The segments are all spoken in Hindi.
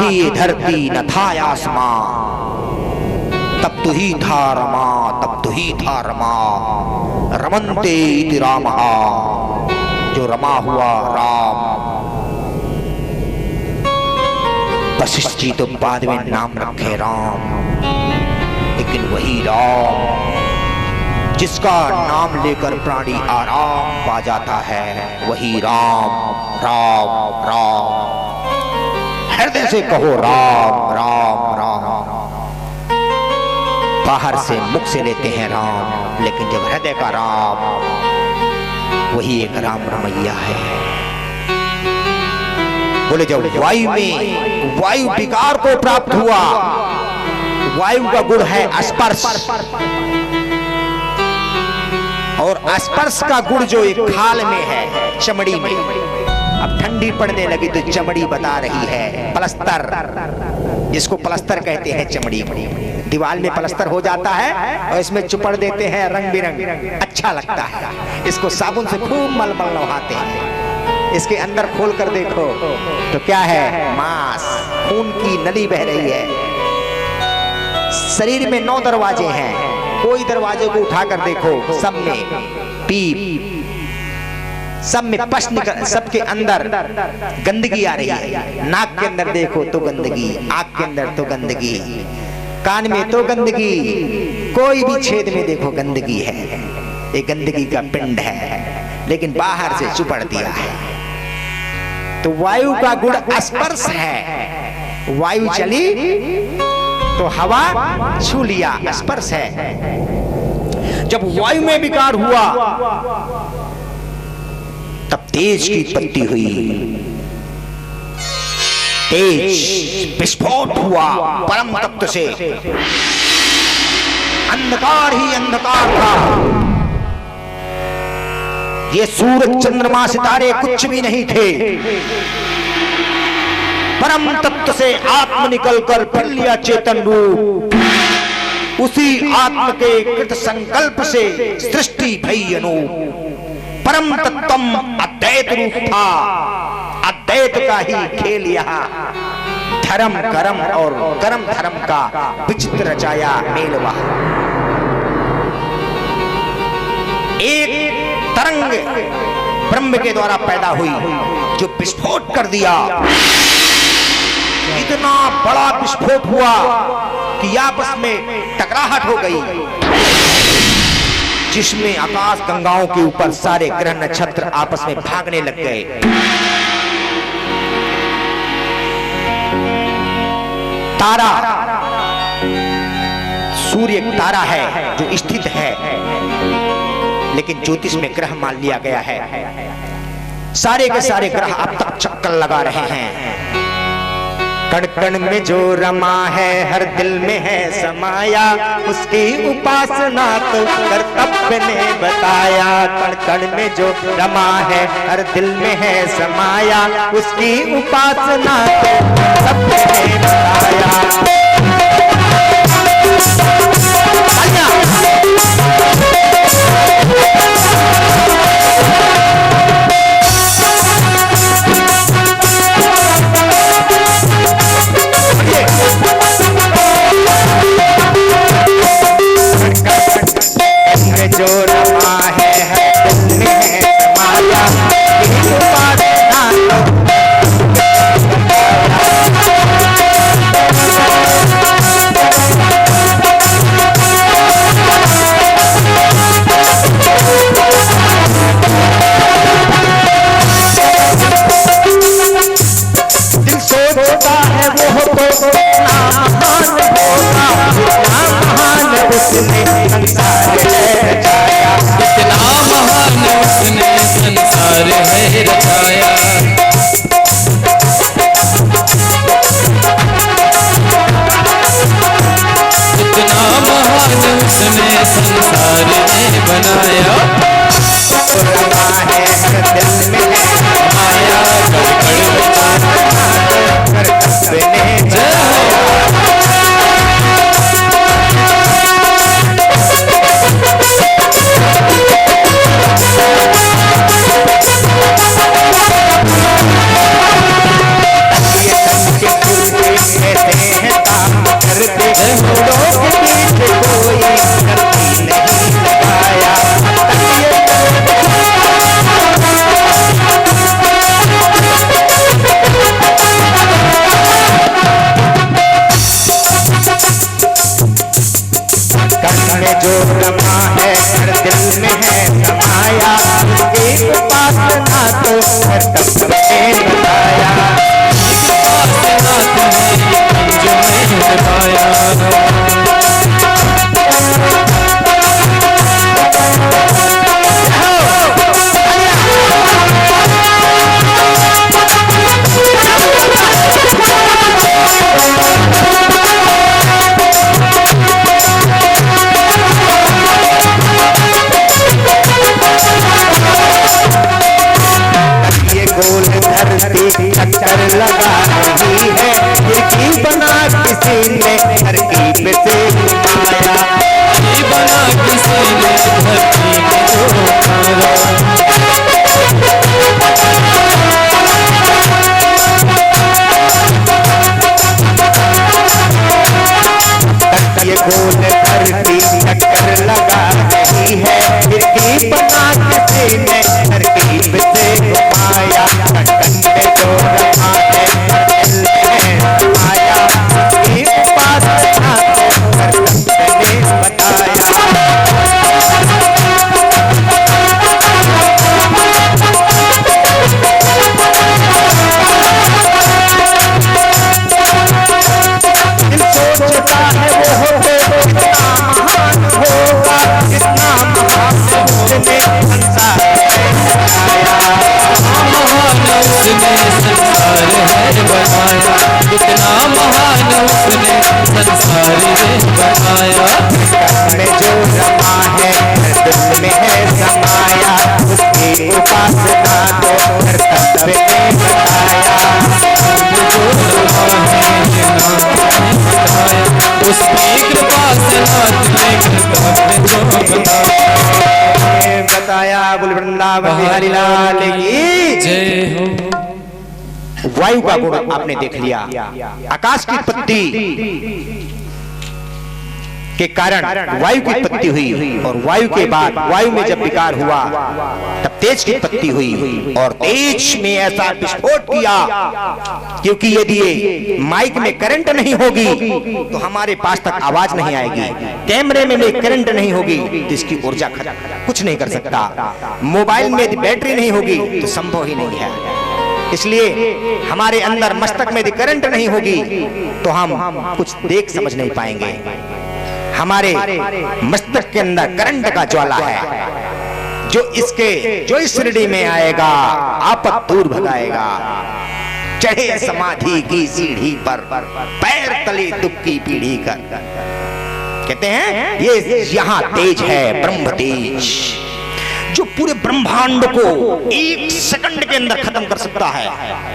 थी ये धरती न था आसमां, तब तू ही था रमा, तब तू ही था रमा। रमन्ते इति रामः, जो रमा हुआ राम। वशिष्ठ जी तो बाद में नाम रखे राम, लेकिन वही राम जिसका नाम लेकर प्राणी आराम पा जाता है, वही राम राम राम। हृदय से कहो राम राम राम। बाहर से मुख से लेते हैं राम, लेकिन जब हृदय का राम, वही एक राम रमैया है। बोले जब वायु में वायु विकार को प्राप्त हुआ, वायु का गुण है स्पर्श, और स्पर्श का गुण जो एक खाल में है, चमड़ी में। अब ठंडी पड़ने लगी तो चमड़ी बता रही है प्लस्तर, जिसको प्लस्तर कहते हैं चमड़ी। दीवार में प्लस्तर हो जाता है और इसमें चुपड़ देते हैं रंग बिरंग, अच्छा लगता है। इसको साबुन से खूब मलमल नहाते हैं। इसके अंदर खोल कर देखो तो क्या है? मांस, खून की नली बह रही है। शरीर में 9 दरवाजे हैं, कोई दरवाजे को उठाकर देखो, सब में पीप, सब में पश निकल, सबके अंदर गंदगी आ रही है। नाक के अंदर देखो तो गंदगी, आंख के अंदर तो गंदगी, कान में तो गंदगी, कोई भी छेद में देखो गंदगी है। ये गंदगी का पिंड है, लेकिन बाहर से चुपड़ दिया है। तो वायु का गुण स्पर्श है। वायु चली तो हवा छू लिया, स्पर्श है। जब वायु में विकार हुआ तब तेज की उत्पत्ति हुई, तेज विस्फोट हुआ परम तत्व से। अंधकार ही अंधकार था, ये सूरज चंद्रमा सितारे कुछ भी नहीं थे। परम तत्व से आत्म निकलकर फिर लिया चेतन रूप। उसी आत्म के कृत संकल्प से सृष्टि भई अनूप। परम तत्वम अद्वैत रूप था, अद्वैत का ही खेल यहाँ। धर्म कर्म और कर्म धर्म का विचित्र रचाया मेल वहाँ। एक तरंग ब्रह्म के द्वारा पैदा हुई जो विस्फोट कर दिया। इतना बड़ा विस्फोट हुआ कि आपस में टकराहट हो गई, जिसमें आकाश गंगाओं के ऊपर सारे ग्रह नक्षत्र आपस में भागने लग गए। तारा, सूर्य एक तारा है जो स्थित है, लेकिन ज्योतिष में ग्रह मान लिया गया है। सारे के सारे ग्रह अब तक चक्कर लगा रहे हैं। कण कण में जो रमा है, हर दिल में है समाया, उसकी उपासना तो कर्तव्य ने बताया। कण कण में जो रमा है, हर दिल में है समाया, उसकी उपासना तो कर्तव्य ने बताया। जो रमा है, हर दिल में है समाया, उसकी उपासना तो दिल सोचता है वो तो महान होगा, महान उसने संसार रचाया। कितना महान उसने संसार है रचाया। कितना महान उसने संसार में बनाया। रमा है, हर दिल में है समाया, कर्तव्य ने बताया। जो रमा है हर दिल में है समाया, उसकी उपासना तो हर तत्व में बताया। गोल धरती चक्कर लगा रही है, खिड़की बना किसी ने तरकीब से घुमाया, बना किसी ने धरती को ये गोल धरती चक्कर लगा रही है, खिड़की बना किसी ने तरकीब से घुमाया। कंधे जो रखा है दिल में समाया, उसकी उपासना तो हर तत्व ने बताया। दिल सोचता है वो होते कितना महान होगा, कितना महान उसने संसार में बनाया, महान उसने संसार है बनाया, कितना महान उसने संसार है बनाया। में जो रमा है हर दिल में है समाया, उसकी उपासना तो हर तत्व में बताया। उसकी कृपा से बताया। बोल वृंदावन बिहारी लाल की जय हो। वायु का गुण आपने देख लिया, आकाश की उत्पत्ति के कारण वायु की उत्पत्ति हुई, और वायु के बाद वायु में जब विकार हुआ तब तेज की उत्पत्ति हुई, और तेज में ऐसा विस्फोट किया, क्योंकि यदि ये माइक में करंट नहीं होगी तो हमारे पास तक आवाज नहीं आएगी, कैमरे में करंट नहीं होगी तो इसकी ऊर्जा कुछ नहीं कर सकता, मोबाइल में यदि बैटरी नहीं होगी तो संभव ही नहीं है। इसलिए हमारे अंदर मस्तक में यदि करंट नहीं होगी तो हम कुछ देख समझ नहीं पाएंगे। हमारे मस्तक के अंदर करंट का ज्वाला है, जो इस श्रेणी में आएगा आपत दूर भगाएगा। चढ़े समाधि की सीढ़ी पर, पैर तले दुख की पीढ़ी कर। कहते हैं ये यहाँ तेज है, ब्रह्म तेज, जो पूरे ब्रह्मांड को एक सेकंड के अंदर खत्म कर सकता है,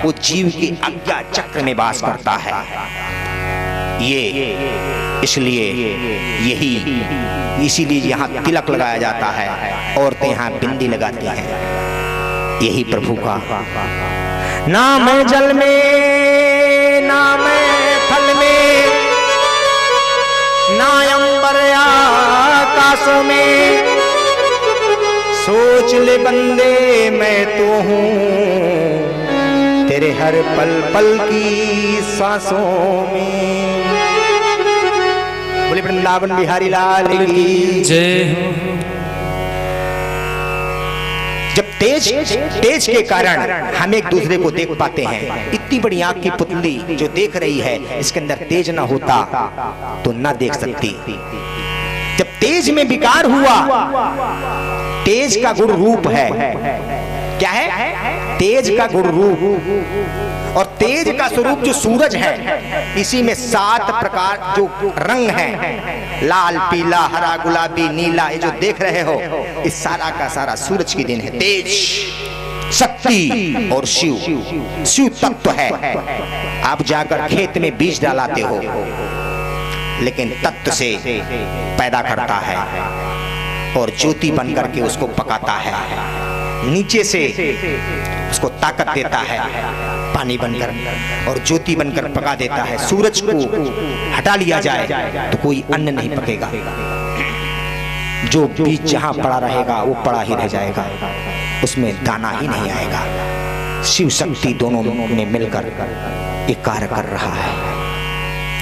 वो जीव की आज्ञा चक्र में वास करता है। ये इसलिए इसीलिए यहाँ तिलक लगाया जाता है, औरतें यहाँ बिंदी लगाती हैं। यही प्रभु का नाम है जल में, नाम है फल में, ना अंबर आकाशों में। सोच ले बंदे मैं तो हूँ तेरे हर पल पल की सांसों में। बोले वृंदावन बिहारी लाल की जय हो। जब तेज के कारण हम एक दूसरे को देख पाते हैं। इतनी बड़ी आंख की पुतली जो देख रही है, इसके अंदर तेज ना होता तो ना देख सकती। जब तेज में विकार हुआ, तेज का गुण रूप है। क्या है? तेज का गुण रूप। और तेज का स्वरूप जो सूरज है, इसी में 7 प्रकार जो रंग हैं, लाल, पीला, हरा, गुलाबी, नीला, ये जो देख रहे हो, इस सारा का सारा सूरज की देन है। तेज शक्ति और शिव तत्व है। आप जाकर खेत में बीज डालाते हो, लेकिन तत्व से पैदा करता है और ज्योति बन करके उसको पकाता है, नीचे से उसको ताकत देता है, पानी बनकर और ज्योति बनकर पका देता है। सूरज को हटा लिया जाए तो कोई अन्न नहीं पकेगा, जो बीज जहां पड़ा रहेगा वो पड़ा ही रह जाएगा, उसमें दाना ही नहीं आएगा। शिव शक्ति दोनों में मिलकर एक कार्य कर रहा है,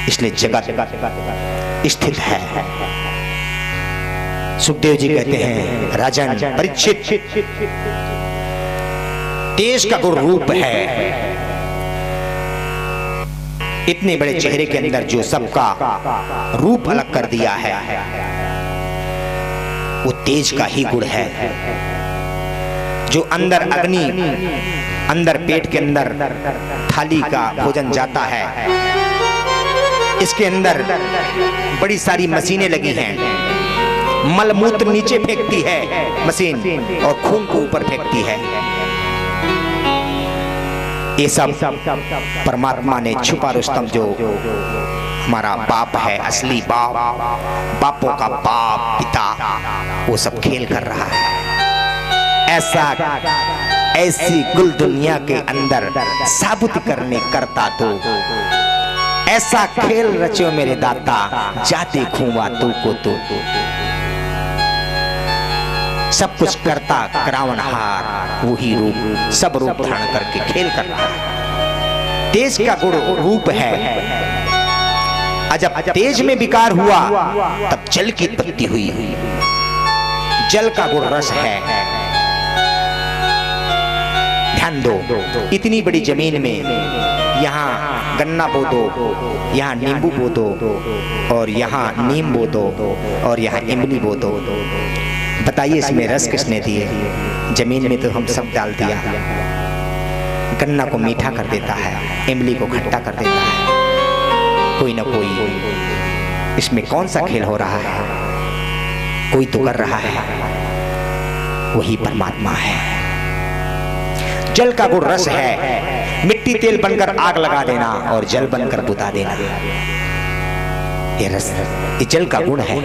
इसलिए जगत स्थित है। सुखदेव जी कहते हैं, राजन परीक्षित, तेज का गुण रूप है। इतने बड़े चेहरे के अंदर जो सबका रूप अलग कर दिया है, वो तेज का ही गुण है। जो अंदर अग्नि, अंदर पेट के अंदर थाली का भोजन जाता है, इसके अंदर बड़ी सारी मशीनें लगी हैं। मलमूत्र नीचे फेंकती है मशीन और खून को ऊपर फेंकती है। ये सब परमात्मा ने छुपा रुस्तम, जो हमारा बाप है, असली बाप, बापों का बाप, पिता, वो सब खेल कर रहा है। ऐसी गुल दुनिया के अंदर साबुत करने करता तो, ऐसा खेल रचो मेरे दाता, जा देखूंगा तू को तू। सब कुछ करता करावनहार, वही रूप सब रूप धारण करके खेल कर रहा है। तेज का गुण रूप है। जब तेज में विकार हुआ तब जल की उत्पत्ति हुई। जल का गुण रस है। ध्यान दो, इतनी बड़ी जमीन में यहाँ गन्ना बो दो, यहाँ नींबू बो दो, और यहाँ नीम बो दो, और यहाँ इमली बो दो। बताइए इसमें रस किसने दिए? जमीन में तो हम सब डाल दिया। गन्ना को मीठा कर देता है, इमली को खट्टा कर देता है। कोई ना कोई इसमें कौन सा खेल हो रहा है? कोई तो कर रहा है, वही परमात्मा है। जल का गुण रस है। मिट्टी तेल बनकर आग लगा देना और जल बनकर बुता देना, ये रस, ये जल का गुण है।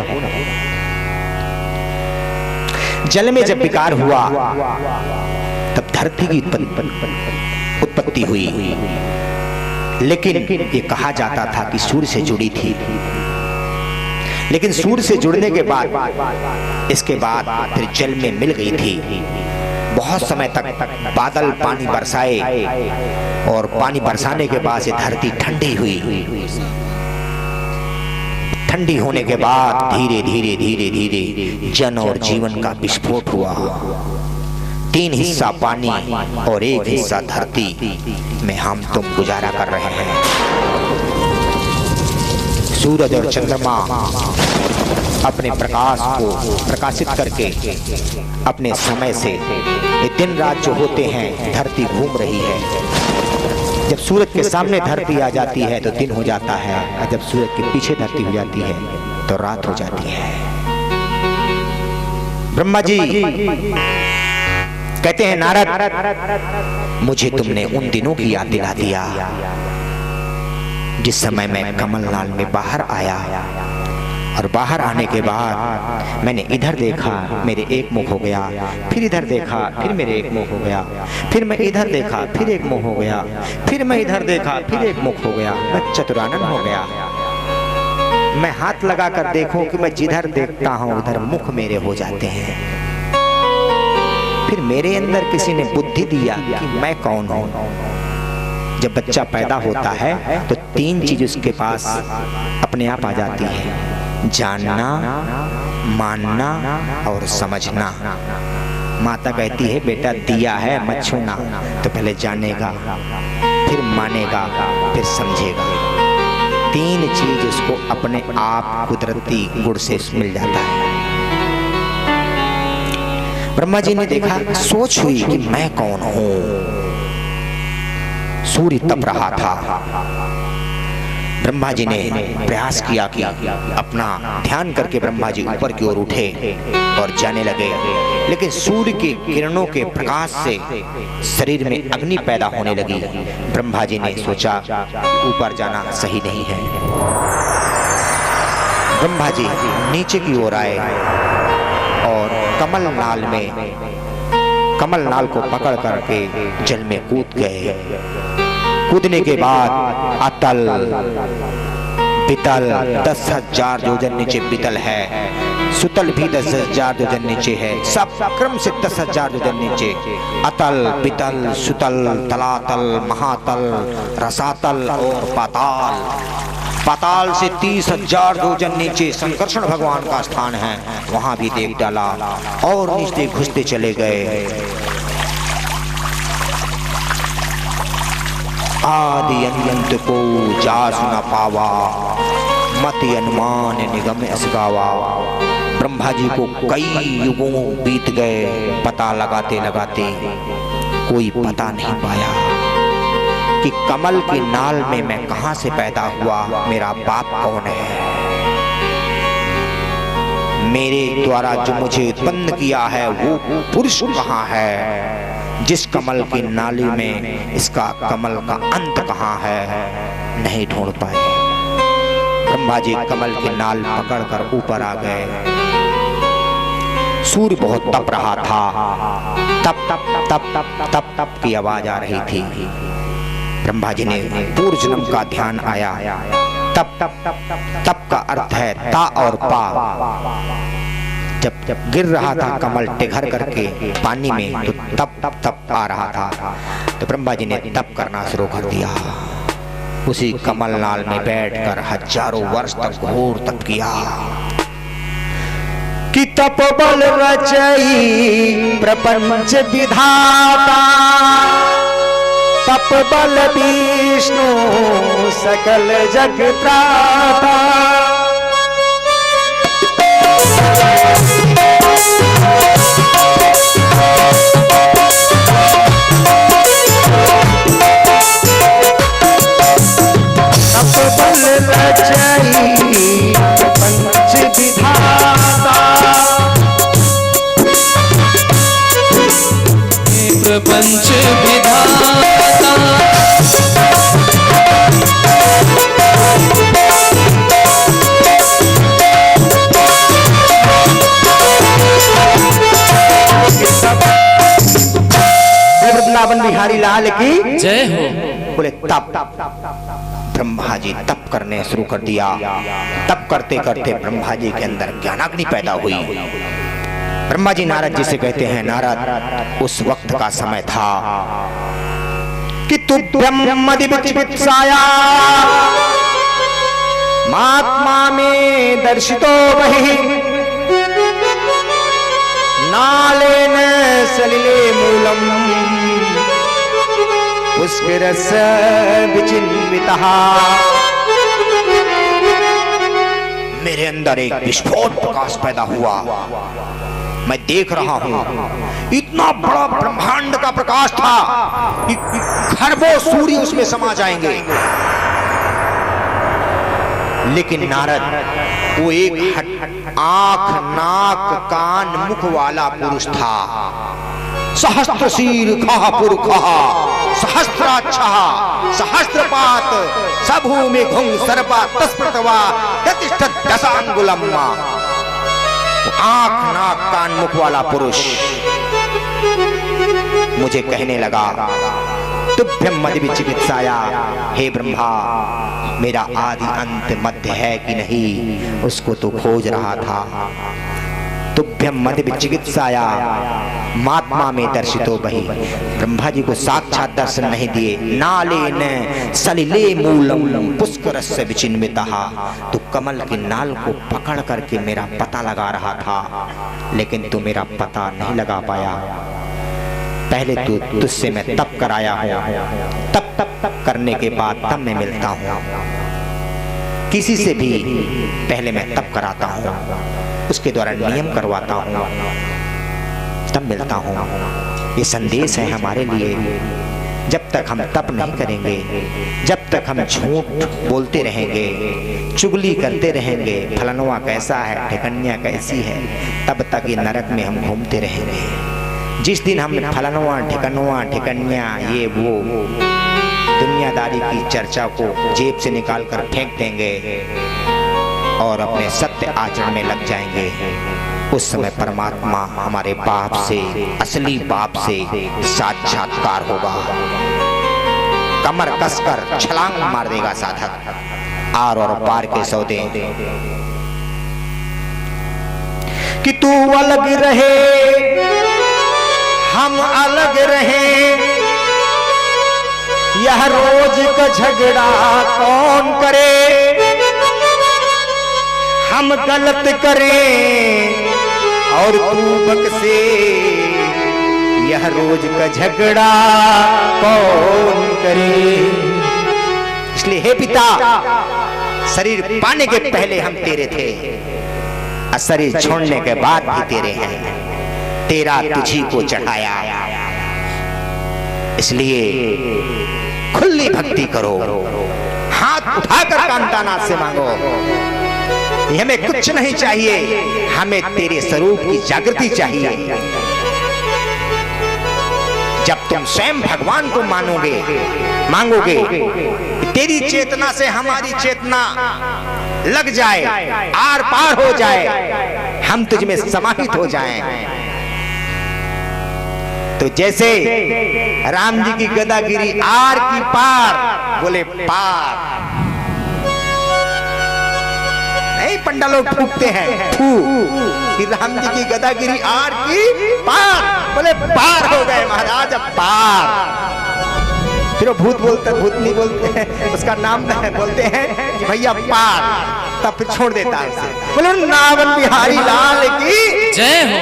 जल में जब विकार हुआ तब धरती की उत्पत्ति हुई। लेकिन ये कहा जाता था कि सूर्य से जुड़ी थी। लेकिन सूर्य से जुड़ने के बाद, इसके बाद फिर जल में मिल गई थी। बहुत समय तक बादल पानी बरसाए, और पानी बरसाने के बाद ये धरती ठंडी हुई। ठंडी होने के बाद धीरे धीरे धीरे धीरे जन और जीवन का विस्फोट हुआ। 3 हिस्सा पानी और 1 हिस्सा धरती में हम तुम गुजारा कर रहे हैं। सूरज और चंद्रमा अपने प्रकाश को प्रकाशित करके अपने समय से, ये दिन रात जो होते हैं, धरती घूम रही है। जब सूरज के सामने धरती आ जाती है तो दिन हो जाता है, और जब सूरज के पीछे धरती हो जाती है तो रात हो जाती है। ब्रह्मा जी कहते हैं, नारद, मुझे तुमने उन दिनों की याद दिला दिया जिस समय मैं कमलनाल में बाहर आया, और बाहर आने के बाद मैंने इधर देखा, मेरे एक मुख हो गया, फिर इधर देखा, फिर मेरे एक मुख हो गया, फिर मैं इधर देखा, फिर एक मुख हो गया, फिर मैं इधर देखा, फिर एक मुख हो गया। मैं चतुरानन हो गया। मैं हाथ लगा कर देखूं कि मैं जिधर देखता हूं उधर मुख मेरे हो जाते हैं। फिर मेरे अंदर किसी ने बुद्धि दिया कि मैं कौन हूं। जब बच्चा पैदा होता है तो 3 चीज उसके पास अपने आप आ जाती है, जानना, मानना और समझना। माता कहती है, बेटा दिया है मत छूना, तो पहले जानेगा, फिर मानेगा, फिर समझेगा। 3 चीज उसको अपने आप कुदरती गुण से मिल जाता है। ब्रह्मा जी ने देखा, सोच हुई कि मैं कौन हूं। सूर्य तप रहा था। ब्रह्मा जी ने प्रयास किया कि अपना ध्यान करके ब्रह्मा जी ऊपर की ओर उठे और जाने लगे। लेकिन सूर्य की किरणों के प्रकाश से शरीर में अग्नि पैदा होने लगी। ब्रह्मा जी ने सोचा ऊपर जाना सही नहीं है। ब्रह्मा जी नीचे की ओर आए और कमलनाल को पकड़ करके जल में कूद गए। कूदने के बाद अतल पितल 10,000 योजन नीचे पितल है, सुतल भी 10,000 योजन नीचे है, सब क्रम से 10,000 योजन नीचे। अतल पितल सुतल तलातल महातल रसातल और पाताल, पाताल से 30,000 योजन नीचे संकर्षण भगवान का स्थान है, वहां भी देख डाला और नीचे घुसते चले गए। आदि अनंत को जास न पावा, मति अनुमान निगम असगावा। ब्रह्मा जी को कई युगों बीत गए, पता लगाते लगाते कोई पता नहीं पाया कि कमल की नाल में मैं कहां से पैदा हुआ, मेरा बाप कौन है, मेरे द्वारा जो मुझे उत्पन्न किया है वो पुरुष कहां है, जिस कमल की नाली में इसका कमल का अंत कहां है, नहीं ढूंढ पाए। ब्रह्मा जी कमल की नाल पकड़कर ऊपर आ गए। सूर्य बहुत तप रहा था, तप तप तप तप तप तप की आवाज आ रही थी। ब्रह्मा जी ने पूर्व जन्म का ध्यान आया। तप तप तप तप का अर्थ है ता और पा। जब जब गिर रहा था कमल टिघर करके पानी में, तो तप तप तप आ रहा था, तो ब्रह्मा जी ने तप करना शुरू कर दिया। उसी कमल नाल में बैठकर हजारों वर्ष तक घोर तप किया कि तप बल रचई प्रपंच विधाता, तप बल विष्णु सकल जग त्राता। तप बल रचई प्रपंच विधाता, प्रपंच विधाता। वृंदावन बिहारी लाल की जय हो। बोले तप। ब्रह्मा जी तप करने शुरू कर दिया। तप करते करते ब्रह्मा जी के अंदर ज्ञानाग्नि पैदा हुई। ब्रह्मा जी नारद जी से कहते हैं, नारद उस वक्त का समय था कि तुभ्यम चिकित्साया महात्मा में दर्शितो वही, नालेन सलिले मूलम पुष्करस विचिन्वितः। मेरे अंदर एक विस्फोट प्रकाश पैदा हुआ। मैं देख रहा हूं इतना बड़ा ब्रह्मांड का प्रकाश था कि खरबों सूर्य उसमें समा जाएंगे। लेकिन नारद वो एक आंख नाक कान मुख वाला पुरुष था। सहस्त्र शीर खह पुरखः सहस्त्राक्षः सहस्त्रपात सभूमि घुंग सर्पा तस्प्रतवा यतिष्ठत् दशांगुलम्। आंख नाक कान मुख वाला पुरुष मुझे कहने लगा, तुभ्यम मदि चिकित्साया, हे ब्रह्मा मेरा आदि अंत मध्य है कि नहीं उसको तो खोज रहा था। तुभ्यम मदि चिकित्साया महात्मा में दर्शितो बही। ब्रह्मा जी को साक्षात दर्शन नहीं दिए। नाले न सलिले मूलम पुष्करस्य विचिन्वितः। तू कमल की नाल को पकड़ करके मेरा पता लगा रहा था, लेकिन तू मेरा पता नहीं लगा पाया। पहले तू तुझसे मैं तप कराया हूं, तप तप तप करने के बाद तब मैं मिलता हूं। किसी से भी पहले मैं तप कराता हूं, उसके द्वारा नियम करवाता हूं, तब मिलता हूं। ये संदेश है हमारे लिए। जब तक हम तप नहीं करेंगे, जब तक हम झूठ बोलते रहेंगे, चुगली करते रहेंगे, फलनवा कैसा है, ठिकनिया कैसी है, तब तक ये नरक में हम घूमते रहेंगे। जिस दिन हम फलनवा ठिकनवा ठिकनिया ये वो दुनियादारी की चर्चा को जेब से निकाल कर फेंक देंगे और अपने सत्य आचरण में लग जाएंगे, उस समय परमात्मा हमारे बाप से, असली बाप से साक्षात्कार होगा। कमर कसकर छलांग मार देगा साधक आर और पार के सौदे। कि तू अलग रहे हम अलग रहे, यह रोज का झगड़ा कौन करे। हम गलत करें और तू बख्शे, यह रोज का झगड़ा कौन करे। इसलिए हे पिता, शरीर पाने के पहले हम तेरे थे और शरीर छोड़ने के बाद भी तेरे हैं। तेरा तुझी को चढ़ाया, इसलिए खुली भक्ति करो, हाथ उठाकर कांतानाथ से मांगो। हमें कुछ नहीं चाहिए, हमें तेरे स्वरूप की जागृति चाहिए। जब तुम स्वयं भगवान को मांगोगे, तेरी चेतना से हमारी चेतना लग जाए, आर पार हो जाए, हम तुझ में समाहित हो जाएं। तो जैसे राम जी की गदागिरी आर की पार, बोले पार नहीं, पंडा लोग फूकते हैं फू कि राम जी की गदागिरी आर की पार, बोले पार हो गए महाराज, अब पार। फिर वो भूत नहीं बोलते हैं, उसका नाम बोलते हैं कि भैया पार, तब फिर छोड़ देता है उसे, बोले नावन बिहारी लाल की जय हो।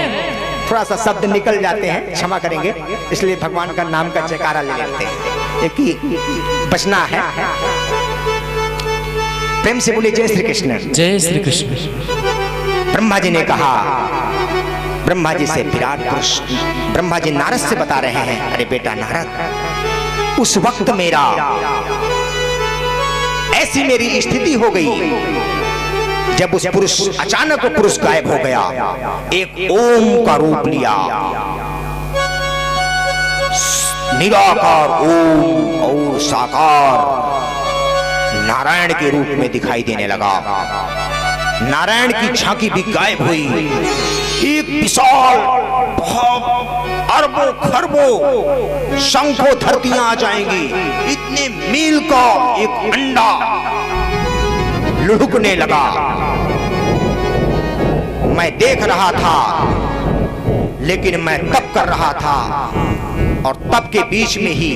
थोड़ा सा शब्द निकल जाते हैं, क्षमा करेंगे, इसलिए भगवान का नाम का जयकारा ले लेते हैं। एक ही बचना है, प्रेम से बोले जय श्री कृष्ण। जय श्री कृष्ण। ब्रह्मा जी ने कहा, ब्रह्मा जी से विराट पुरुष ब्रह्मा जी नारद से बता रहे हैं, अरे बेटा नारद, उस वक्त मेरा ऐसी मेरी स्थिति हो गई जब उस पुरुष अचानक वो पुरुष गायब हो गया, एक ओम का रूप लिया, निराकार ओम और साकार नारायण के रूप में दिखाई देने लगा। नारायण की झांकी भी गायब हुई, एक विशाल बहुत अरबों खरबों शंखों धरतियां आ जाएंगी, इतने मील का एक अंडा लुढ़कने लगा। मैं देख रहा था, लेकिन मैं तप कर रहा था, और तप के बीच में ही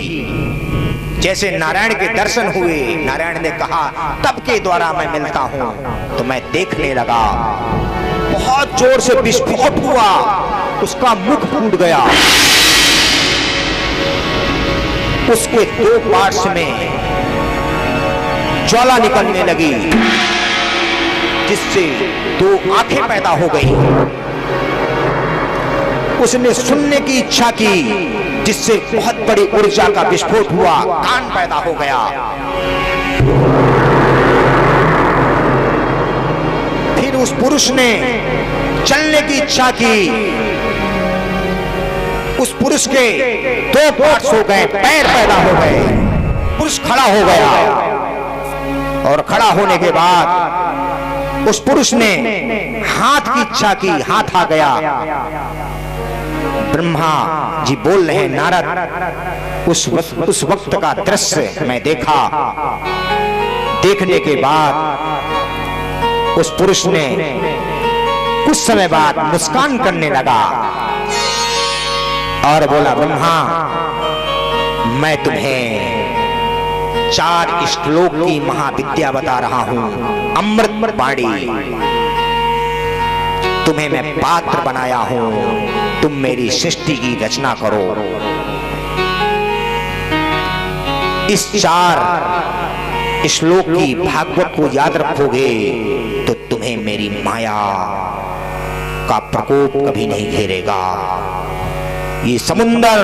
जैसे नारायण के दर्शन हुए, नारायण ने कहा तप के द्वारा मैं मिलता हूं, तो मैं देखने लगा, बहुत जोर से विस्फोट हुआ, उसका मुख फूट गया, उसके दो पार्ट्स में ज्वाला निकलने लगी, जिससे दो आंखें पैदा हो गई। उसने सुनने की इच्छा की, जिससे बहुत बड़ी ऊर्जा का विस्फोट हुआ, कान पैदा हो गया। फिर उस पुरुष ने चलने की इच्छा की, उस पुरुष के दो पार्ट्स हो गए, पैर पैदा हो गए, पुरुष खड़ा हो गया, और खड़ा होने के बाद उस पुरुष ने हाथ की इच्छा की, हाथ आ गया। ब्रह्मा जी बोल रहे हैं, नारद उस वक्त का दृश्य मैं देखा, देखने के बाद उस पुरुष ने कुछ समय बाद मुस्कान करने लगा और बोला, ब्रह्मा मैं तुम्हें 4 श्लोक की महाविद्या बता रहा हूं, अमृत वाणी, तुम्हें मैं पात्र बनाया हूं, तुम मेरी सृष्टि की रचना करो। इस 4 श्लोक की भागवत को याद रखोगे तो तुम्हें मेरी माया का प्रकोप कभी नहीं घेरेगा। ये समुंदर,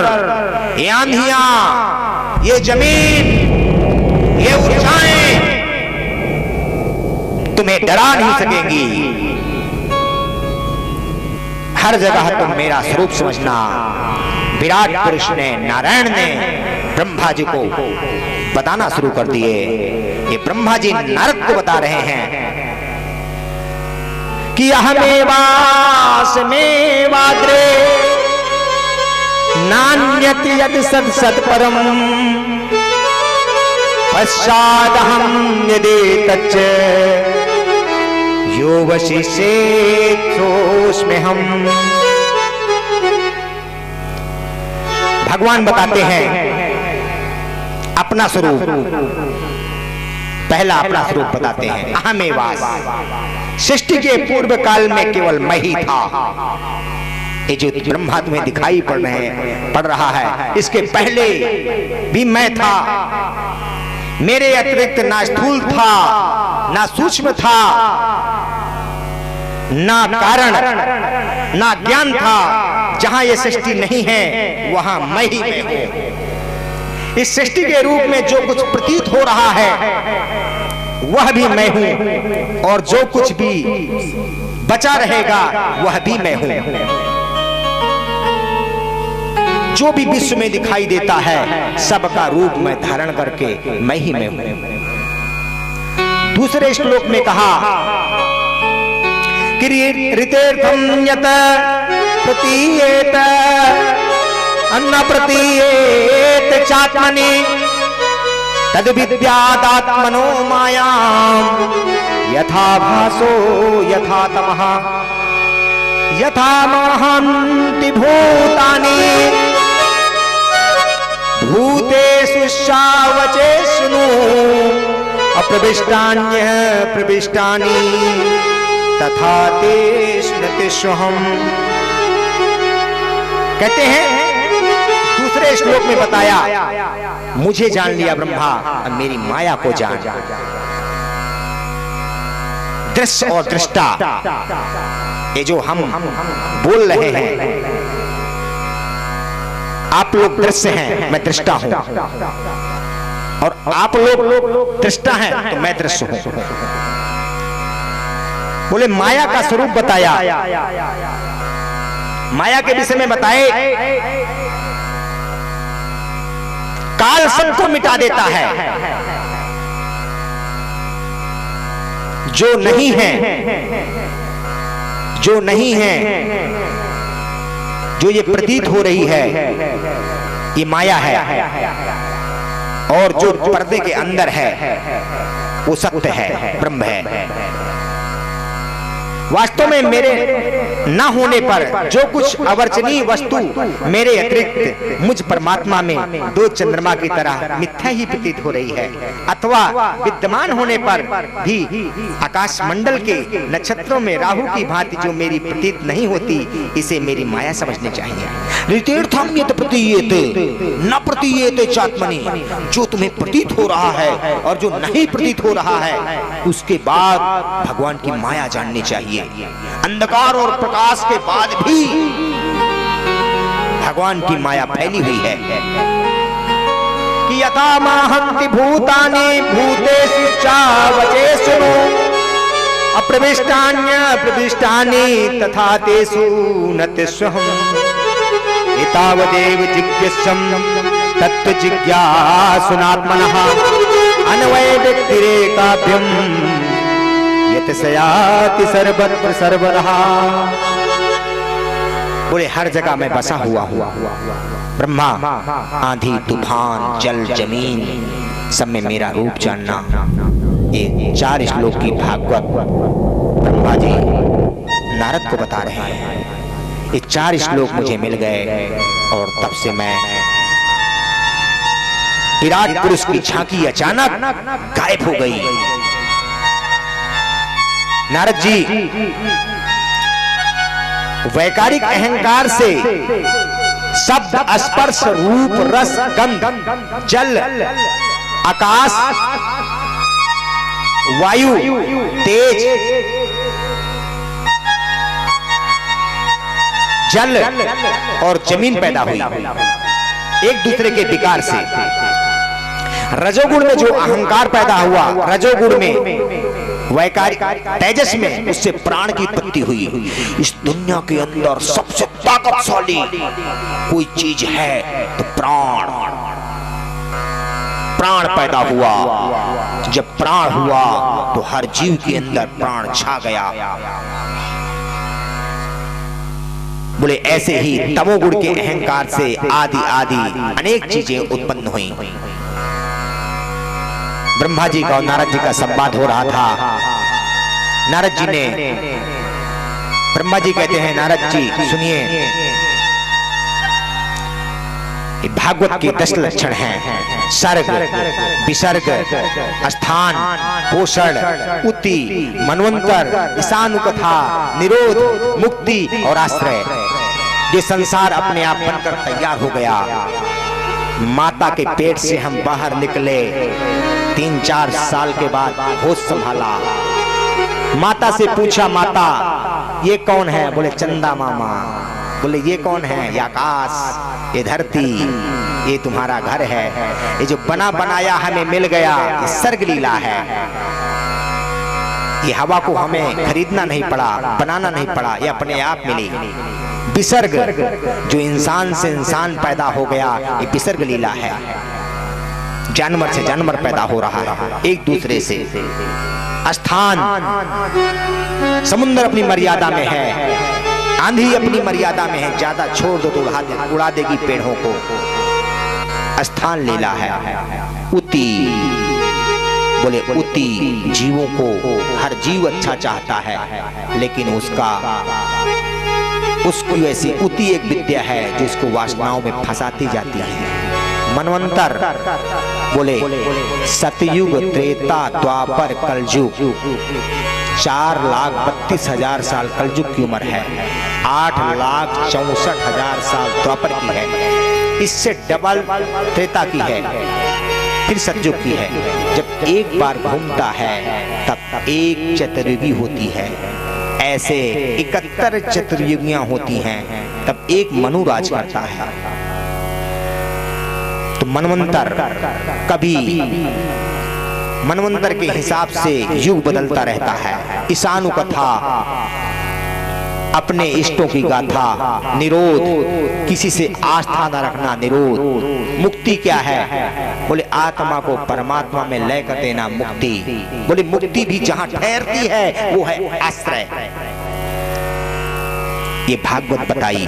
ये आंधियां, ये जमीन, ये ऊर्जाएं तुम्हें डरा नहीं सकेंगी। हर जगह तुम मेरा स्वरूप समझना। विराट पुरुष ने, नारायण ने ब्रह्मा जी को बताना शुरू कर दिए। ये ब्रह्मा जी नारद को बता रहे हैं कि अहमेवास्मेवाग्रे नान्यति यत् सत् सत् परम पश्चादहं यदेतच्च यो वशिष्येत्सोऽस्मि हम। भगवान बताते हैं अपना स्वरूप पहला अपना स्वरूप बताते हैं, अहमेवास। सृष्टि के पूर्व काल में केवल मैं ही था। ये जो ब्रह्मा तुम्हें दिखाई पड़ रहा है, इसके पहले भी मैं था। मेरे अतिरिक्त ना स्थूल था, ना सूक्ष्म था, ना कारण, ना ज्ञान था। जहां ये सृष्टि नहीं है वहां मैं ही मैं हूं। इस सृष्टि के रूप में जो कुछ प्रतीत हो रहा है वह भी मैं हूं, और जो कुछ भी बचा रहेगा वह भी मैं हूं। जो भी विश्व में दिखाई देता है सबका रूप मैं धारण करके मैं ही मैं हूं। दूसरे श्लोक में कहा कि ऋतेर्थम यत प्रतीयेत अन्न प्रतीयेत चात्मनि तद विद्यादात्मनो मायां यथा भासो यथा तमः यथा महन्ति भूतानि भूतेषु शावचेषु अप्रविष्टान्यः प्रविष्टानि तथा तेषु न तेष्वहम्। कहते हैं दूसरे श्लोक में बताया, मुझे जान लिया ब्रह्मा, अब मेरी माया को जान। दृश्य और दृष्टा, ये जो हम बोल रहे हैं, आप लोग दृश्य हैं, मैं दृष्टा हूं, और आप लोग दृष्टा हैं तो मैं दृश्य हूं। बोले माया का स्वरूप बताया, माया के विषय में बताए, काल सबको मिटा देता है। जो नहीं है, जो नहीं है, जो ये प्रतीत हो रही है ये माया है, और जो पर्दे के अंदर है वो सत्य है, ब्रह्म है। वास्तव में मेरे न होने पर जो कुछ अवर्चनीय वस्तु मेरे अतिरिक्त मुझ परमात्मा में दो चंद्रमा की तरह मिथ्या ही प्रतीत हो रही है, अथवा विद्यमान होने पर भी आकाश मंडल के नक्षत्रों में राहु की भांति जो मेरी प्रतीत नहीं होती, इसे मेरी माया समझनी चाहिए। ऋतेर्थम यत् प्रतीयेते न प्रतीयेते चात्मनि, जो तुम्हें प्रतीत हो रहा है और जो नहीं प्रतीत हो रहा है उसके बाद भगवान की माया जाननी चाहिए। अंधकार और प्रकाश के बाद भी भगवान की माया फैली हुई है कि यथा महन्ति भूतानि भूतेषु चावचेषु अप्रविष्टान्य प्रविष्टानि तथा तेषु न तेष्वहम्। एतावदेव जिज्ञासं तत्त्व जिज्ञासुनात्मनः अन्वय व्यक्तिरेकाभ्यम् यत सयाति सर्वत्र सर्वदा। बोले हर जगह मैं बसा हुआ हूँ, ब्रह्मा, आंधी तूफान जल जमीन सब में मेरा रूप जानना। ये 4 श्लोक की भागवत ब्रह्मा जी नारद को बता रहे हैं। ये 4 श्लोक मुझे मिल गए और तब से मैं विराट पुरुष की झांकी अचानक गायब हो गई। नारद जी वैकारिक अहंकार से शब्द स्पर्श रूप रस गंध जल आकाश वायु तेज जल और जमीन पैदा हुई एक दूसरे के विकार से। रजोगुण में जो अहंकार पैदा हुआ, रजोगुण में वैकारिक तेजस में उससे प्राण की उत्पत्ति हुई। इस दुनिया के अंदर सबसे ताकतशाली कोई चीज है तो प्राण। प्राण पैदा हुआ, जब प्राण हुआ तो हर जीव के अंदर प्राण छा गया। बोले ऐसे ही तमोगुण के अहंकार से आदि आदि अनेक चीजें उत्पन्न हुई। ब्रह्मा जी का और नारद जी का संवाद हो रहा था। नारद जी ने, ब्रह्मा जी कहते हैं नारद जी सुनिए, ये भागवत के 10 लक्षण हैं। सर्ग, विसर्ग, स्थान, पोषण, उति, मनवंतर, ईशानुकथा, निरोध, मुक्ति और आश्रय। ये संसार अपने आप बनकर तैयार हो गया। माता के पेट से हम बाहर निकले, 3-4 साल के बाद होश संभाला। माता से पूछा, माता ये कौन है? बोले चंदा मामा। बोले ये कौन है? ये आकाश, ये धरती, ये तुम्हारा घर है। ये जो बना बनाया हमें मिल गया, ये सर्ग लीला है। ये हवा को हमें खरीदना नहीं पड़ा, बनाना नहीं पड़ा, ये अपने आप मिली। विसर्ग, जो इंसान से इंसान पैदा हो गया, ये विसर्ग लीला है। जानवर से जानवर पैदा हो रहा है एक दूसरे से। स्थान, समुद्र अपनी मर्यादा में है, आंधी अपनी मर्यादा में है, ज्यादा छोड़ दो तो उड़ा देगी पेड़ों को। स्थान लीला है। उति, बोले उति, जीवों को हर जीव अच्छा चाहता है, लेकिन उसकी ऐसी उति एक विद्या है जो इसको वासनाओं में फंसाती जाती है। मनवंतर, बोले सतयुग, त्रेता, द्वापर, कलयुग, 4,32,000 साल कलयुग की उम्र है, 8,64,000 साल द्वापर की है, इससे डबल त्रेता की है, फिर सतयुग की है। जब एक बार घूमता है तब एक चतुर्युगी होती है। ऐसे 71 चतुर्युगियां होती हैं, तब एक मनु राज करता है। तो मनवंतर, कभी मनवंतर के हिसाब से युग बदलता रहता है। ईशानुकथा, अपने इष्टों की गाथा। निरोध, किसी से आस्था न रखना, निरोध। मुक्ति क्या है? बोले आत्मा को परमात्मा में लय कर देना, मुक्ति। बोले मुक्ति भी जहां ठहरती है वो है आश्रय। ये भागवत बताई।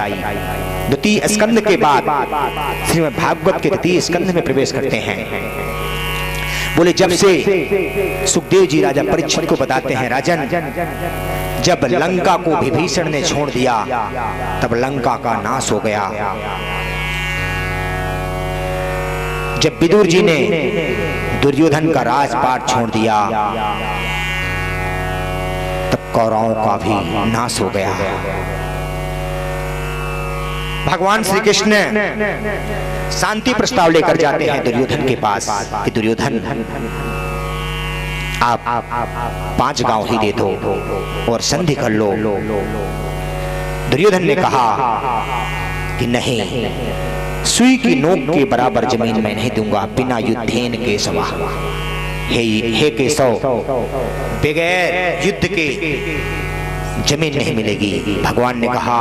द्वितीय स्कंद के बाद श्रीमद् भागवत के द्वितीय स्कंद में प्रवेश करते हैं। बोले जब से सुखदेव जी राजा परीक्षित को बताते हैं, राजन जब लंका को विभीषण ने छोड़ दिया तब लंका का नाश हो गया। जब विदुर जी ने दुर्योधन का राजपाट छोड़ दिया तब कौरवों का भी नाश हो गया। भगवान श्री कृष्ण शांति प्रस्ताव लेकर जाते हैं दुर्योधन के पास कि दुर्योधन आप 5 गांव ही दे दो और संधि कर लो। दुर्योधन ने कहा कि नहीं, सुई की नोक के बराबर जमीन मैं नहीं दूंगा बिना युद्धेन केशवा। हे केशव, बगैर युद्ध के जमीन नहीं मिलेगी। भगवान ने कहा,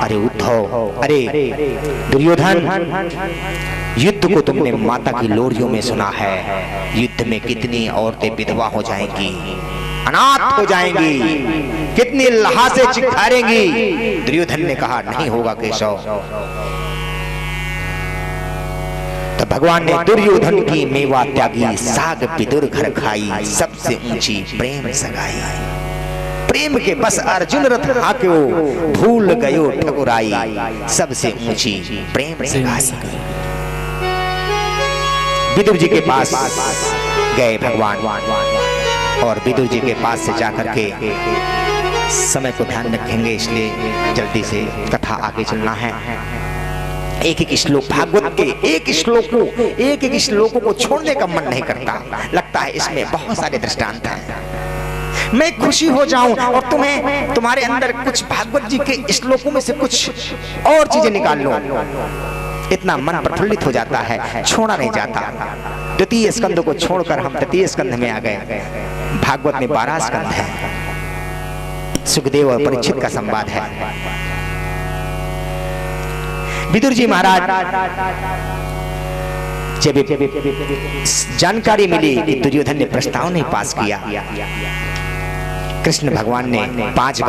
अरे उद्धव, अरे दुर्योधन, युद्ध को तुमने माता की लोरियों में सुना है। युद्ध में कितनी औरतें विधवा हो जाएंगी, अनाथ हो जाएंगी, कितनी लहासे चिखारेंगी। दुर्योधन ने कहा नहीं होगा केशव। तो भगवान ने दुर्योधन की मेवा त्यागी, साग विदुर घर खाई, सबसे ऊंची प्रेम सगाई। प्रेम के बस अर्जुन रथ हाक्यो, भूल गयो ठकुराई, सबसे ऊंची प्रेम सगाई। विदुर जी के पास गए भगवान, और विदुर जी के पास से जाकर के समय को ध्यान रखेंगे, इसलिए जल्दी से कथा आगे चलना है। एक एक श्लोक, भागवत के एक एक श्लोकों को छोड़ने का मन नहीं करता। लगता है इसमें बहुत सारे दृष्टांत हैं, मैं खुशी हो जाऊं और तुम्हें तुम्हारे अंदर कुछ भागवत जी के श्लोकों में से कुछ और चीजें निकाल लो। इतना मन प्रफुल्लित हो जाता है, छोड़ा नहीं जाता। द्वितीय स्कंद को छोड़कर हम तृतीय स्कंद में आ गए। भागवत में 12 स्कंद है। सुखदेव और परीक्षित का संवाद है। विदुर जी महाराज जब जानकारी मिली कि दुर्योधन ने प्रस्ताव नहीं पास किया, कृष्ण भगवान ने 5